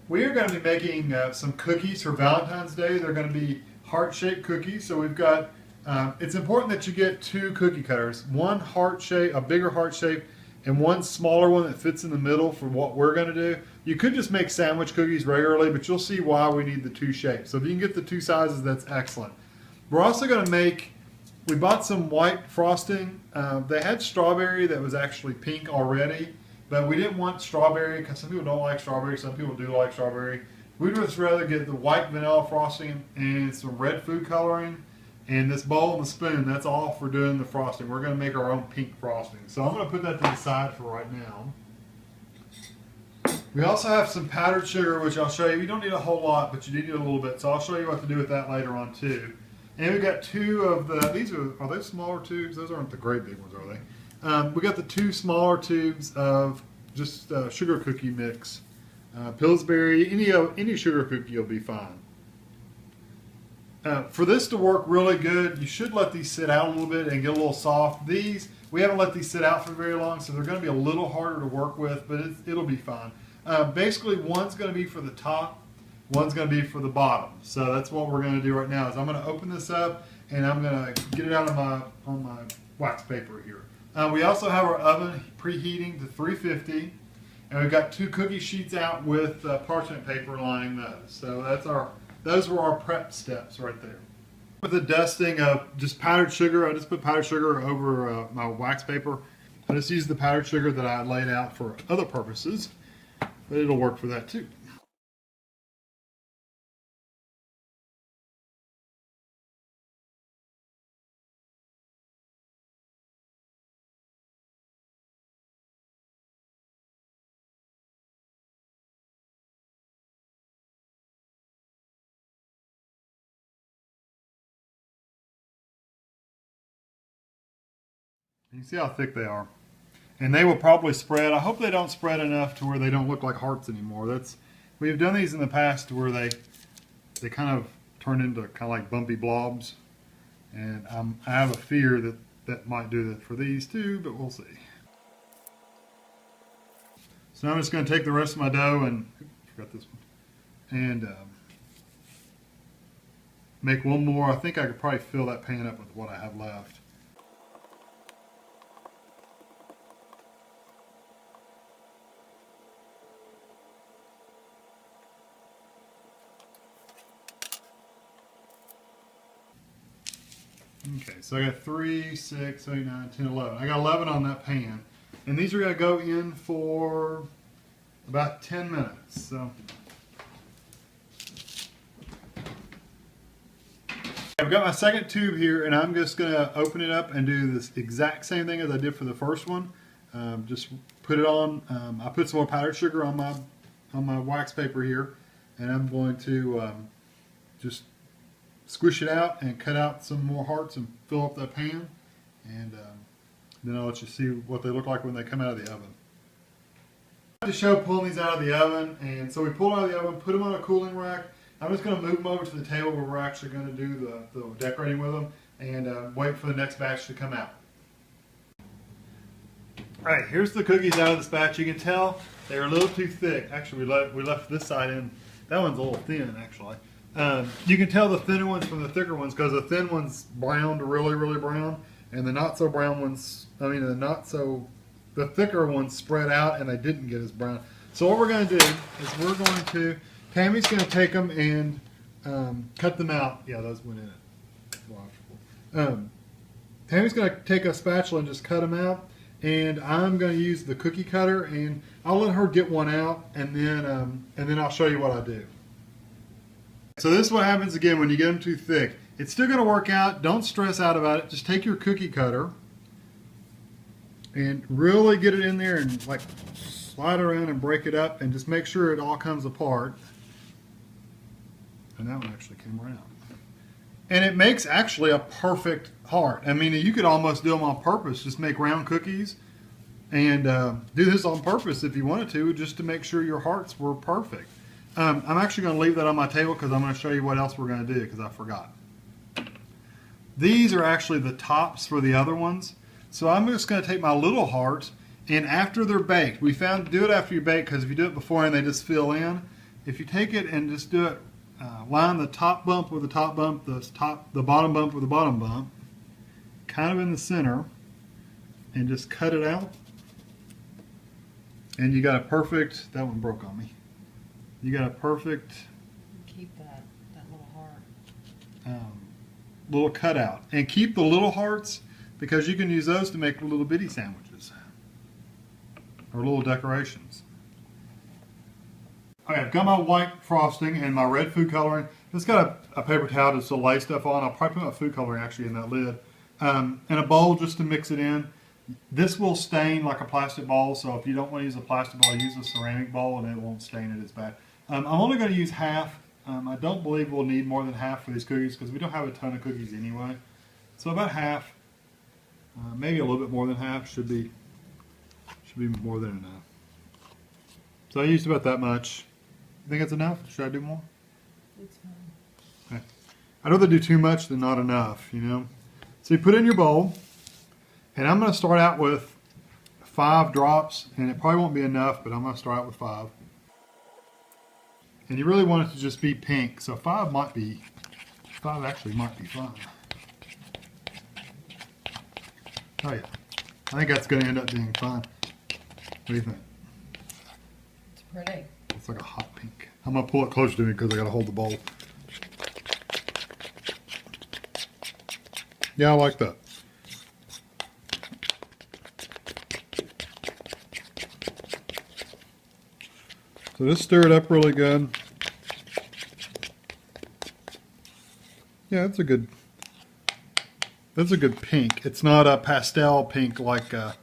We are going to be making some cookies for Valentine's Day. They're going to be heart-shaped cookies. So we've got, it's important that you get two cookie cutters, one heart shape, a bigger heart shape, and one smaller one that fits in the middle for what we're going to do. You could just make sandwich cookies regularly, but you'll see why we need the two shapes. So if you can get the two sizes, that's excellent. We're also going to make, we bought some white frosting. They had strawberry that was actually pink already, but we didn't want strawberry because some people don't like strawberry, some people do like strawberry. We'd just rather get the white vanilla frosting and some red food coloring and this bowl and the spoon. That's all for doing the frosting. We're going to make our own pink frosting. So I'm going to put that to the side for right now. We also have some powdered sugar, which I'll show you. You don't need a whole lot, but you do need a little bit. So I'll show you what to do with that later on too. And we got two of the, these are they smaller tubes? Those aren't the great big ones, are they? We got the two smaller tubes of just sugar cookie mix. Pillsbury, any sugar cookie will be fine. For this to work really good, you should let these sit out a little bit and get a little soft. These, we haven't let these sit out for very long, so they're going to be a little harder to work with, but it'll be fine. Basically, one's going to be for the top, one's going to be for the bottom. So that's what we're going to do right now. Is I'm going to open this up and I'm going to get it out on my wax paper here. We also have our oven preheating to 350, and we've got two cookie sheets out with parchment paper lining those. So those were our prep steps right there. With the dusting of just powdered sugar, I just put powdered sugar over my wax paper. I just used the powdered sugar that I laid out for other purposes, but it'll work for that too. You see how thick they are. And they will probably spread. I hope they don't spread enough to where they don't look like hearts anymore. We've done these in the past where they kind of turn into kind of like bumpy blobs. And I have a fear that might do that for these too, but we'll see. So now I'm just going to take the rest of my dough and, forgot this one, and make one more. I think I could probably fill that pan up with what I have left. Okay, so I got 3, 6, 8, 9, 10, 11. I got 11 on that pan. And these are going to go in for about 10 minutes. So I've got my second tube here, and I'm just going to open it up and do this exact same thing as I did for the first one. Just put it on. I put some more powdered sugar on my wax paper here, and I'm going to just squish it out and cut out some more hearts and fill up that pan, and then I'll let you see what they look like when they come out of the oven. I have to show pulling these out of the oven, and so we pull them out of the oven, put them on a cooling rack. I'm just going to move them over to the table where we're actually going to do the decorating with them, and wait for the next batch to come out. Alright, here's the cookies out of this batch. You can tell they're a little too thick. Actually, we left this side in. That one's a little thin, actually. You can tell the thinner ones from the thicker ones because the thin ones browned really, really brown, and the not so brown ones, the thicker ones spread out and they didn't get as brown. So what we're going to do is Tammy's going to take them and cut them out. Yeah, those went in it. Tammy's going to take a spatula and just cut them out, and I'm going to use the cookie cutter, and I'll let her get one out, and then I'll show you what I do. So this is what happens again when you get them too thick. It's still going to work out. Don't stress out about it. Just take your cookie cutter and really get it in there and like slide around and break it up and just make sure it all comes apart. And that one actually came right out. And it makes actually a perfect heart. I mean, you could almost do them on purpose. Just make round cookies and do this on purpose if you wanted to, just to make sure your hearts were perfect. I'm actually going to leave that on my table because I'm going to show you what else we're going to do because I forgot. These are actually the tops for the other ones. So I'm just going to take my little heart, and after they're baked, we found do it after you bake because if you do it beforehand they just fill in. if you take it and just do it, line the top bump with the top bump, the bottom bump with the bottom bump, kind of in the center, and just cut it out, and you got a perfect, that one broke on me. You got a perfect keep that little heart. Little cutout. And keep the little hearts because you can use those to make little bitty sandwiches or little decorations. Okay, I've got my white frosting and my red food coloring. It's got a paper towel just to lay stuff on. I'll probably put my food coloring actually in that lid. And a bowl just to mix it in. This will stain like a plastic bowl, so if you don't want to use a plastic bowl, use a ceramic bowl and it won't stain it as bad. I'm only going to use half. I don't believe we'll need more than half for these cookies because we don't have a ton of cookies anyway. So about half, maybe a little bit more than half should be more than enough. So I used about that much. You think it's enough? Should I do more? It's fine. Okay. I'd rather do too much than not enough, you know. So you put it in your bowl, and I'm going to start out with 5 drops, and it probably won't be enough, but I'm going to start out with 5. And you really want it to just be pink, so 5 actually might be fine. Oh yeah, I think that's going to end up being fine. What do you think? It's pretty. It's like a hot pink. I'm going to pull it closer to me because I got to hold the bowl. Yeah, I like that. So just stir it up really good. Yeah, that's a good pink. It's not a pastel pink like a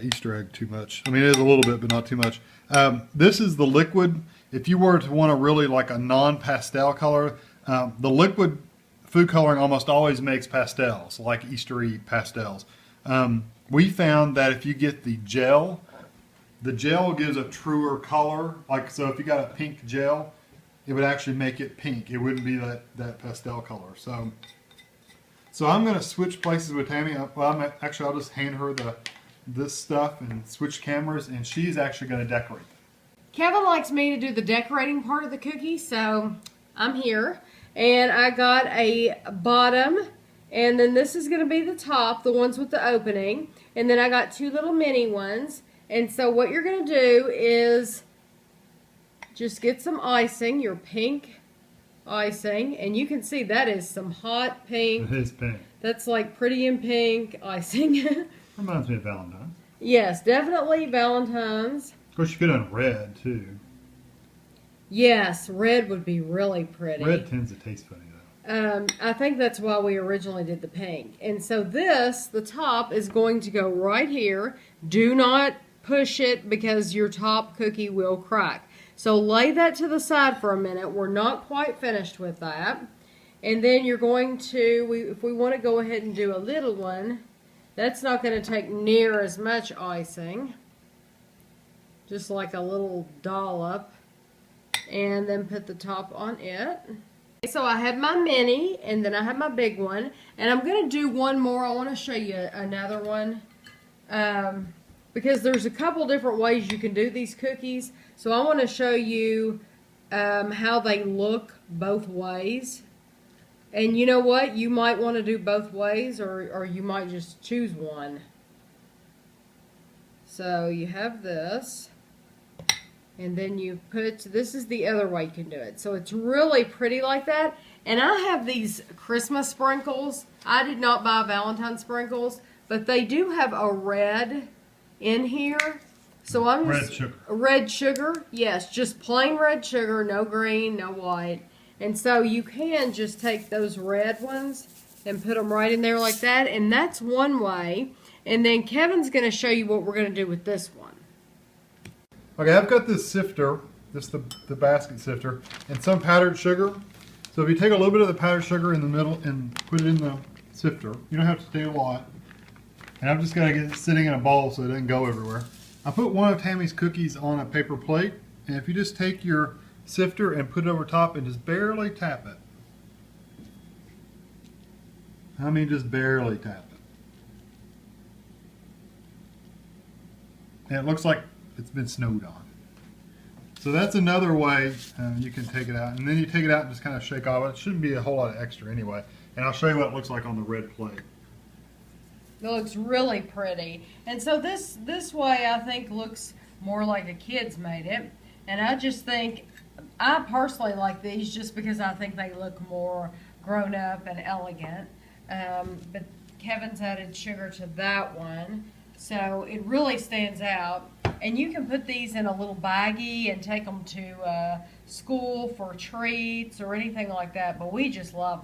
Easter egg too much. I mean, it is a little bit, but not too much. This is the liquid. If you were to want to really like a non-pastel color, the liquid food coloring almost always makes pastels, like Easter-y pastels. We found that if you get the gel gives a truer color. Like, so if you got a pink gel, it would actually make it pink. It wouldn't be that pastel color. So I'm going to switch places with Tammy. Well, I'll just hand her this stuff and switch cameras, and she's actually going to decorate them. Kevin likes me to do the decorating part of the cookie, so I'm here. And I got a bottom, and then this is going to be the top, the ones with the opening. And then I got 2 little mini ones. And so what you're going to do is just get some icing, your pink icing. And you can see that is some hot pink. It is pink. That's like pretty in pink icing. Reminds me of Valentine. Yes, definitely Valentine's. Of course, you could have red too. Yes, red would be really pretty. Red tends to taste funny though. I think that's why we originally did the pink. And so this, the top, is going to go right here. Do not push it because your top cookie will crack. So lay that to the side for a minute. We're not quite finished with that. And then you're going to, if we want to go ahead and do a little one, that's not going to take near as much icing. Just like a little dollop. And then put the top on it. So I have my mini, and then I have my big one. And I'm going to do one more. I want to show you another one. Because there's a couple different ways you can do these cookies. So I want to show you how they look both ways. And you know what? You might want to do both ways, or you might just choose one. So you have this. And then you put, this is the other way you can do it. So it's really pretty like that. And I have these Christmas sprinkles. I did not buy Valentine sprinkles, but they do have a red in here. So I'm just... Red sugar. Red sugar, yes, just plain red sugar, no green, no white. And so you can just take those red ones and put them right in there like that. And that's one way. And then Kevin's going to show you what we're going to do with this one. Okay, I've got this sifter, the basket sifter, and some powdered sugar. So if you take a little bit of the powdered sugar in the middle and put it in the sifter, you don't have to do a lot. And I'm just going to get it sitting in a bowl so it doesn't go everywhere. I put one of Tammy's cookies on a paper plate, and if you just take your sifter and put it over top and just barely tap it. I mean, just barely tap it. And it looks like it's been snowed on. So that's another way you can take it out. And then you take it out and just kind of shake off. It shouldn't be a whole lot of extra anyway. And I'll show you what it looks like on the red plate. It looks really pretty. And so this way I think looks more like a kid's made it. And I just think, I personally like these just because I think they look more grown up and elegant. But Kevin's added sugar to that one. So it really stands out. And you can put these in a little baggie and take them to school for treats or anything like that. But we just love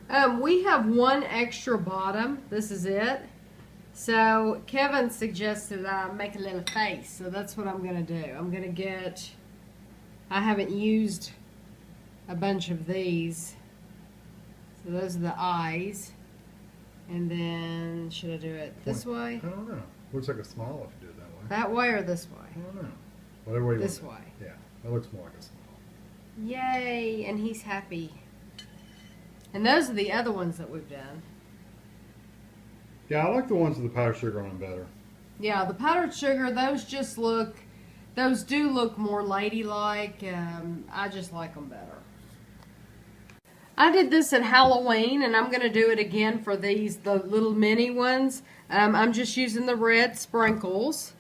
them. We have one extra bottom. This is it. So Kevin suggested I make a little face. So that's what I'm going to do. I'm going to get, I haven't used a bunch of these. So those are the eyes. And then, should I do it this way? I don't know. Looks like a smile if you do it that way. That way or this way? I don't know. Whatever way you This want. way. Yeah, that looks more like a smile. Yay, and he's happy. And those are the other ones that we've done. Yeah, I like the ones with the powdered sugar on them better. Yeah, the powdered sugar, those do look more ladylike. I just like them better. I did this at Halloween, and I'm going to do it again for these, the little mini ones. I'm just using the red sprinkles,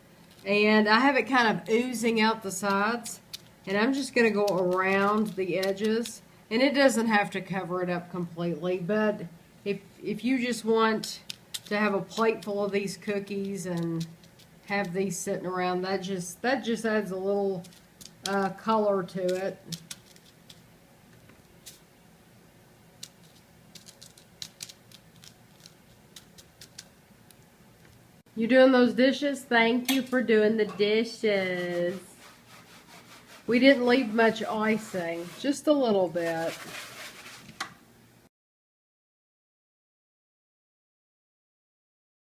and I have it kind of oozing out the sides, and I'm just going to go around the edges, and it doesn't have to cover it up completely, but if you just want to have a plate full of these cookies and have these sitting around, that just adds a little color to it. You doing those dishes? Thank you for doing the dishes. We didn't leave much icing, just a little bit.